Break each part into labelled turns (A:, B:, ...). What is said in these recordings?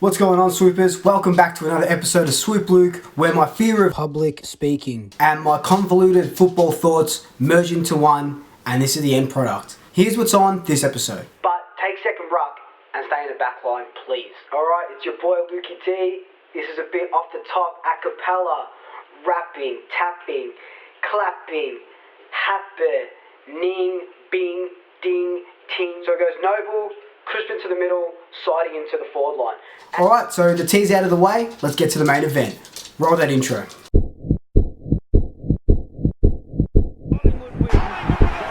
A: What's going on, Swoopers? Welcome back to another episode of Swoop Luke, where my fear of public speaking and my convoluted football thoughts merge into one, and this is the end product. Here's what's on this episode. But take second ruck and stay in the back line, please. Alright, it's your boy Lukey T. This is a bit off the top, a cappella, rapping, tapping, clapping, happy, ning, bing, ding, ting. So it goes Noble, Crispin to the middle, siding into the forward line. Alright, so the T's out of the way, let's get to the main event. Roll that intro.
B: Collingwood win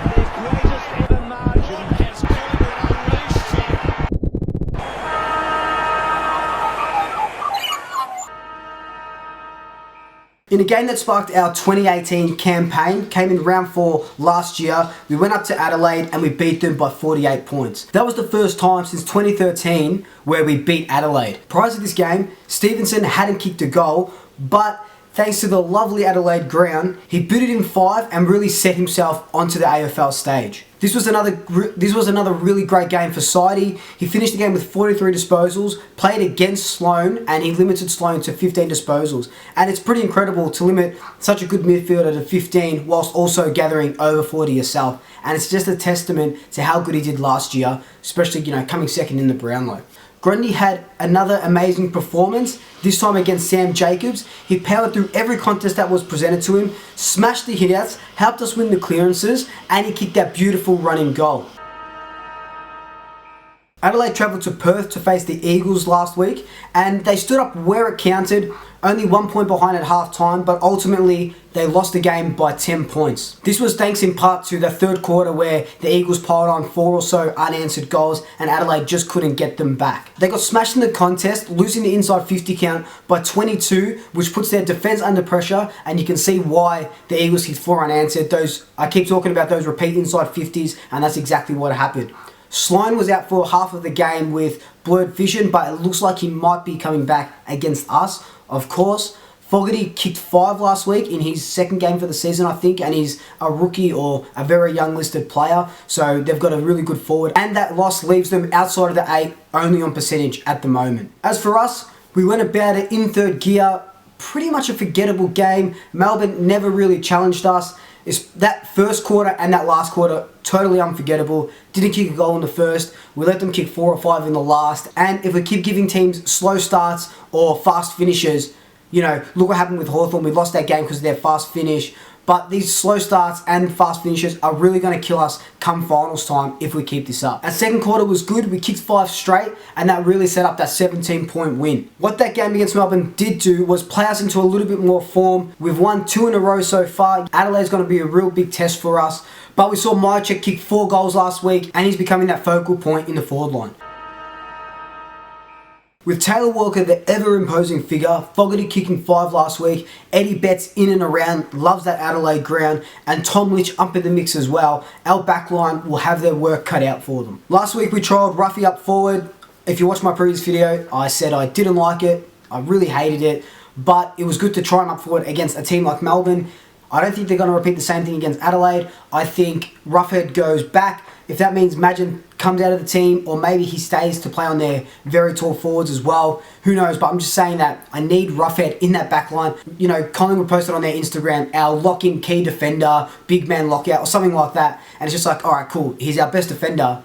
B: their greatest ever margin as Collingwood unleashed.
A: In a game that sparked our 2018 campaign, came in round 4 last year, we went up to Adelaide and we beat them by 48 points. That was the first time since 2013 where we beat Adelaide. Prior to this game, Stevenson hadn't kicked a goal, but thanks to the lovely Adelaide ground, he booted in 5 and really set himself onto the AFL stage. This was another really great game for Sidey. He finished the game with 43 disposals, played against Sloane, and he limited Sloane to 15 disposals. And it's pretty incredible to limit such a good midfielder to 15 whilst also gathering over 40 yourself. And it's just a testament to how good he did last year, especially, coming second in the Brownlow. Grundy had another amazing performance, this time against Sam Jacobs. He powered through every contest that was presented to him, smashed the hitouts, helped us win the clearances, and he kicked that beautiful running goal. Adelaide travelled to Perth to face the Eagles last week, and they stood up where it counted, only 1 point behind at half time, but ultimately they lost the game by 10 points. This was thanks in part to the third quarter where the Eagles piled on 4 or so unanswered goals and Adelaide just couldn't get them back. They got smashed in the contest, losing the inside 50 count by 22, which puts their defence under pressure, and you can see why the Eagles hit 4 unanswered. I keep talking about those repeat inside 50s, and that's exactly what happened. Sloane was out for half of the game with blurred vision, but it looks like he might be coming back against us, of course. Fogarty kicked 5 last week in his second game for the season, I think, and he's a rookie or a very young listed player, so they've got a really good forward. And that loss leaves them outside of the 8, only on percentage at the moment. As for us, we went about it in third gear, pretty much a forgettable game. Melbourne never really challenged us. It's that first quarter and that last quarter, totally unforgettable. Didn't kick a goal in the first. We let them kick 4 or 5 in the last. And if we keep giving teams slow starts or fast finishes, look what happened with Hawthorn. We lost that game because of their fast finish. But these slow starts and fast finishes are really going to kill us come finals time if we keep this up. Our second quarter was good. We kicked 5 straight, and that really set up that 17-point win. What that game against Melbourne did do was play us into a little bit more form. We've won 2 in a row so far. Adelaide's going to be a real big test for us. But we saw Myercheck kick 4 goals last week, and he's becoming that focal point in the forward line. With Taylor Walker, the ever-imposing figure, Fogarty kicking 5 last week, Eddie Betts in and around, loves that Adelaide ground, and Tom Lynch up in the mix as well, our backline will have their work cut out for them. Last week we trialled Ruffy up forward. If you watched my previous video, I said I didn't like it, I really hated it, but it was good to try him up forward against a team like Melbourne. I don't think they're going to repeat the same thing against Adelaide. I think Roughhead goes back. If that means Madgen comes out of the team, or maybe he stays to play on their very tall forwards as well, who knows, but I'm just saying that I need Roughhead in that back line. Collingwood posted on their Instagram, our lock-in key defender, big man lockout, or something like that, and it's just like, alright, cool, he's our best defender,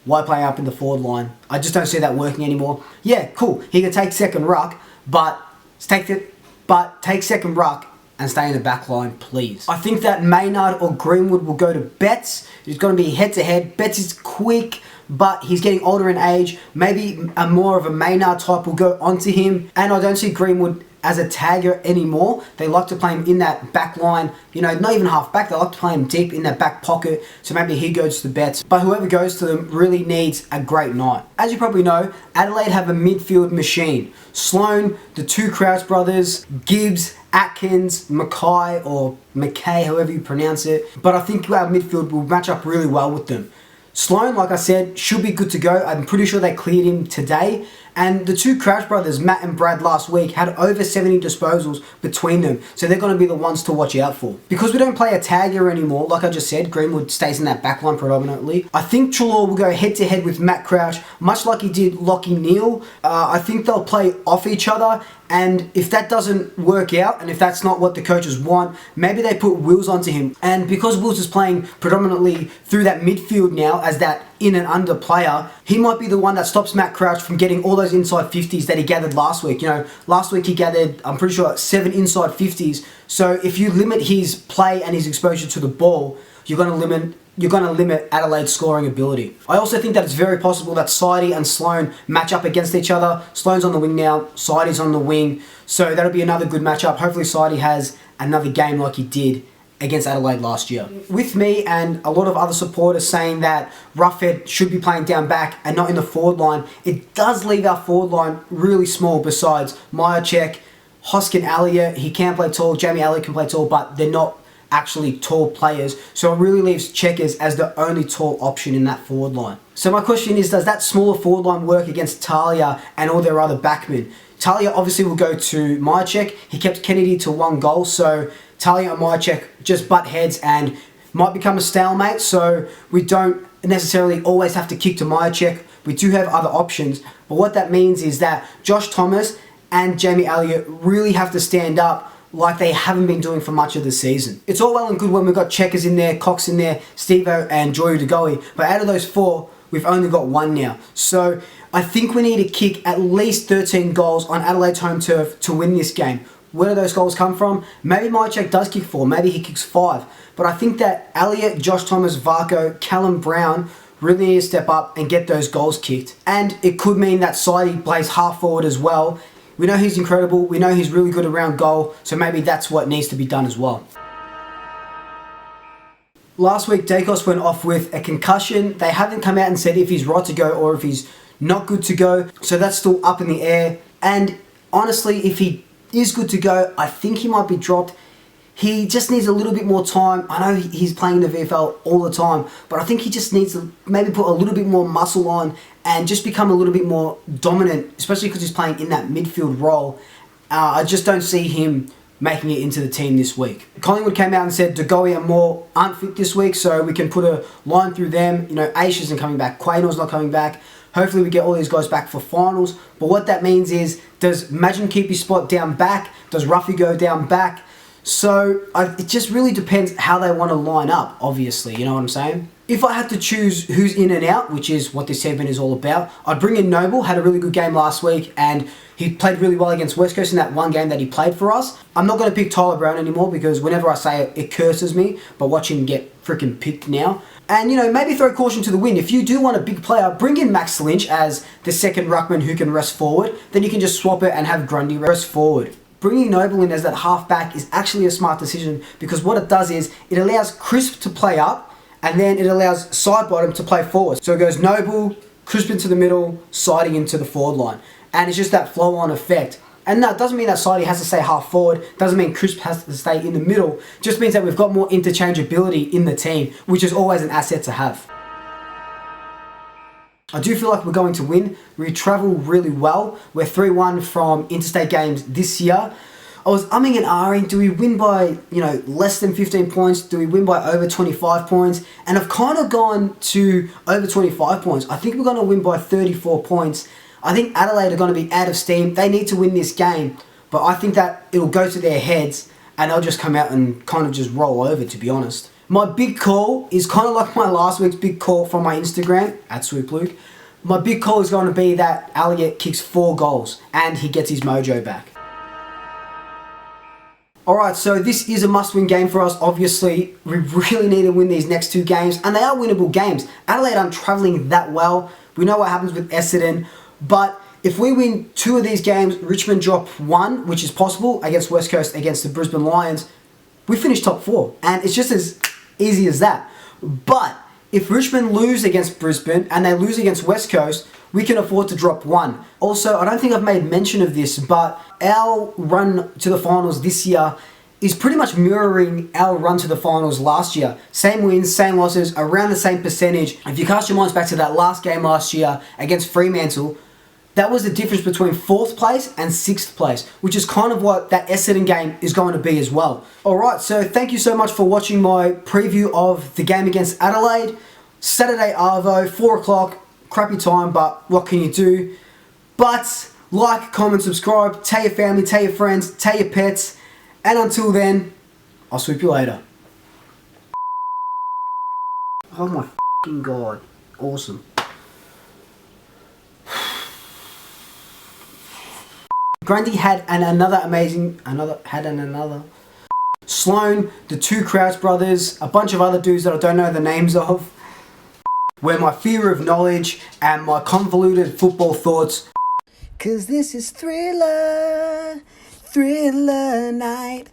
A: why play up in the forward line? I just don't see that working anymore. Yeah, cool, he can take second ruck, but take second ruck and stay in the back line, please. I think that Maynard or Greenwood will go to Betts. It's going to be head-to-head. Betts is quick, but he's getting older in age. Maybe more of a Maynard type will go onto him. And I don't see Greenwood as a tagger anymore. They like to play him in that back line, not even half back. They like to play him deep in that back pocket, so maybe he goes to the Betts. But whoever goes to them really needs a great night. As you probably know, Adelaide have a midfield machine. Sloane, the 2 Crouch brothers, Gibbs, Atkins, Mackay, or McKay, however you pronounce it. But I think our midfield will match up really well with them. Sloane, like I said, should be good to go. I'm pretty sure they cleared him today. And the two Crouch brothers, Matt and Brad, last week had over 70 disposals between them. So they're going to be the ones to watch out for. Because we don't play a tagger anymore, like I just said, Greenwood stays in that backline predominantly. I think Treloar will go head-to-head with Matt Crouch, much like he did Lockie Neal. I think they'll play off each other. And if that doesn't work out, and if that's not what the coaches want, maybe they put Wills onto him. And because Wills is playing predominantly through that midfield now as that in and under player, he might be the one that stops Matt Crouch from getting all those inside 50s that he gathered last week. You know, last week he gathered, I'm pretty sure, 7 inside 50s. So if you limit his play and his exposure to the ball, you're going to limit Adelaide's scoring ability. I also think that it's very possible that Sidey and Sloan match up against each other. Sloan's on the wing now, Sidey's on the wing, so that'll be another good matchup. Hopefully Sidey has another game like he did against Adelaide last year. With me and a lot of other supporters saying that Roughhead should be playing down back and not in the forward line, it does leave our forward line really small besides Myercheck, Hoskin Elliott. He can play tall, Jamie Elliott can play tall, but they're not actually tall players, so it really leaves Checkers as the only tall option in that forward line. So my question is, does that smaller forward line work against Talia and all their other backmen? Talia obviously will go to Myercheck. He kept Kennedy to 1 goal, so Talia and Myercheck just butt heads and might become a stalemate, so we don't necessarily always have to kick to Myercheck. We do have other options, but what that means is that Josh Thomas and Jamie Elliott really have to stand up like they haven't been doing for much of the season. It's all well and good when we've got Checkers in there, Cox in there, Steve-O and Joy Udogoe, but out of those 4, we've only got 1 now. So I think we need to kick at least 13 goals on Adelaide's home turf to win this game. Where do those goals come from? Maybe Myercheck does kick 4, maybe he kicks 5, but I think that Elliott, Josh Thomas, Varco, Callum Brown really need to step up and get those goals kicked. And it could mean that Sidey plays half forward as well. We know he's incredible, we know he's really good around goal, so maybe that's what needs to be done as well. Last week, Dacos went off with a concussion. They haven't come out and said if he's right to go or if he's not good to go, so that's still up in the air. And honestly, if he is good to go, I think he might be dropped. He just needs a little bit more time. I know he's playing the VFL all the time, but I think he just needs to maybe put a little bit more muscle on and just become a little bit more dominant, especially because he's playing in that midfield role. I just don't see him making it into the team this week. Collingwood came out and said Udogoe and Moore aren't fit this week, so we can put a line through them. You know, Aish isn't coming back, Quaynor's not coming back. Hopefully we get all these guys back for finals. But what that means is, does Magin keep his spot down back? Does Ruffy go down back? So it just really depends how they want to line up, obviously, you know what I'm saying? If I had to choose who's in and out, which is what this segment is all about, I'd bring in Noble, had a really good game last week, and he played really well against West Coast in that one game that he played for us. I'm not going to pick Tyler Brown anymore because whenever I say it, it curses me, but watch him get freaking picked now. And, you know, maybe throw caution to the wind. If you do want a big player, bring in Max Lynch as the second ruckman who can rest forward. Then you can just swap it and have Grundy rest forward. Bringing Noble in as that half-back is actually a smart decision because what it does is it allows Crisp to play up and then it allows Sidebottom to play forward. So it goes Noble, Crisp into the middle, Siding into the forward line. And it's just that flow-on effect. And no, it doesn't mean that Sidey has to stay half forward, doesn't mean Crisp has to stay in the middle, just means that we've got more interchangeability in the team, which is always an asset to have. I do feel like we're going to win. We travel really well. We're 3-1 from interstate games this year. I was umming and ahhing, do we win by, you know, less than 15 points? Do we win by over 25 points? And I've kind of gone to over 25 points. I think we're going to win by 34 points. I think Adelaide are going to be out of steam. They need to win this game, but I think that it'll go to their heads and they'll just come out and kind of just roll over, to be honest. My big call is kind of like my last week's big call from my Instagram, @Swoop Luke. My big call is going to be that Elliott kicks 4 goals and he gets his mojo back. Alright, so this is a must-win game for us, obviously. We really need to win these next 2 games, and they are winnable games. Adelaide aren't travelling that well. We know what happens with Essendon, but if we win 2 of these games, Richmond drop 1, which is possible, against West Coast, against the Brisbane Lions, we finish top 4, and it's just as easy as that. But if Richmond lose against Brisbane and they lose against West Coast, we can afford to drop 1. Also, I don't think I've made mention of this, but our run to the finals this year is pretty much mirroring our run to the finals last year. Same wins, same losses, around the same percentage. If you cast your minds back to that last game last year against Fremantle, That was the difference between 4th place and 6th place, which is kind of what that Essendon game is going to be as well. Alright, so thank you so much for watching my preview of the game against Adelaide. Saturday Arvo, 4 o'clock, crappy time, but what can you do? But like, comment, subscribe, tell your family, tell your friends, tell your pets, and until then, I'll swoop you later. Oh my f***ing god, awesome. Grundy had another amazing, Sloan, the 2 Crouch brothers, a bunch of other dudes that I don't know the names of, where my fear of knowledge and my convoluted football thoughts. Cause this is Thriller night.